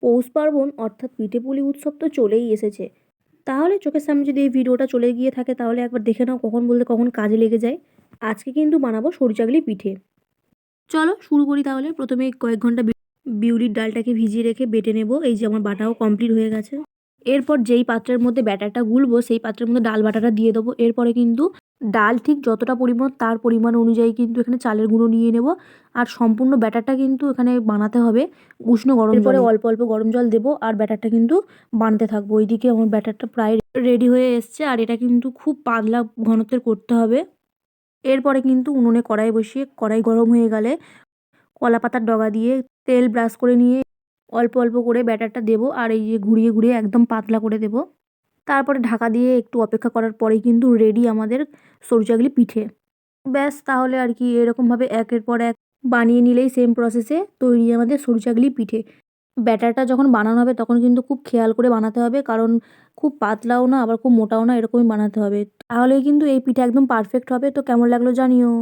পৌষ পার্বণ অর্থাৎ পিঠেপুলি উৎসব তো চলেই এসেছে। তাহলে চোখের সামনে যদি এই ভিডিওটা চলে গিয়ে থাকে তাহলে একবার দেখে নাও কখন বলতে কখন কাজে লেগে যায়। আজকে কিন্তু বানাবো সরু পিঠে। চলো শুরু করি তাহলে। প্রথমে কয়েক ঘন্টা বিউলির ডালটাকে ভিজিয়ে রেখে বেটে নেব। এই যে আমার বাটাও কমপ্লিট হয়ে গেছে। এরপর যেই পাত্রের মধ্যে ব্যাটারটা গুলবো সেই পাত্রের মধ্যে ডাল বাটাটা দিয়ে দেবো। এরপরে কিন্তু ডাল ঠিক যতটা পরিমাণ তার পরিমাণ অনুযায়ী কিন্তু এখানে চালের গুঁড়ো নিয়ে নেব। আর সম্পূর্ণ ব্যাটারটা কিন্তু এখানে বানাতে হবে উষ্ণ গরম জলে। অল্প অল্প গরম জল দেবো আর ব্যাটারটা কিন্তু বানাতে থাকবো। ওইদিকে আমার ব্যাটারটা প্রায় রেডি হয়ে এসছে আর এটা কিন্তু খুব পাতলা ঘনত্বের করতে হবে। এরপরে কিন্তু উনুনে কড়াই বসিয়ে কড়াই গরম হয়ে গেলে কলা পাতার ডগা দিয়ে তেল ব্রাশ করে নিয়ে অল্প অল্প করে ব্যাটারটা দেবো আর এই যে ঘুরিয়ে ঘুরিয়ে একদম পাতলা করে দেবো। তারপরে ঢাকা দিয়ে একটু অপেক্ষা করার পরেই কিন্তু রেডি আমাদের সরু পিঠে। ব্যাস তাহলে আর কি এরকমভাবে একের পর এক বানিয়ে নিলেই সেম প্রসেসে তৈরি আমাদের সরু পিঠে। ব্যাটারটা যখন বানানো হবে তখন কিন্তু খুব খেয়াল করে বানাতে হবে, কারণ খুব পাতলাও না আবার খুব মোটাও না, এরকমই বানাতে হবে। তাহলেই কিন্তু এই পিঠে একদম পারফেক্ট হবে। তো কেমন লাগলো জানিও।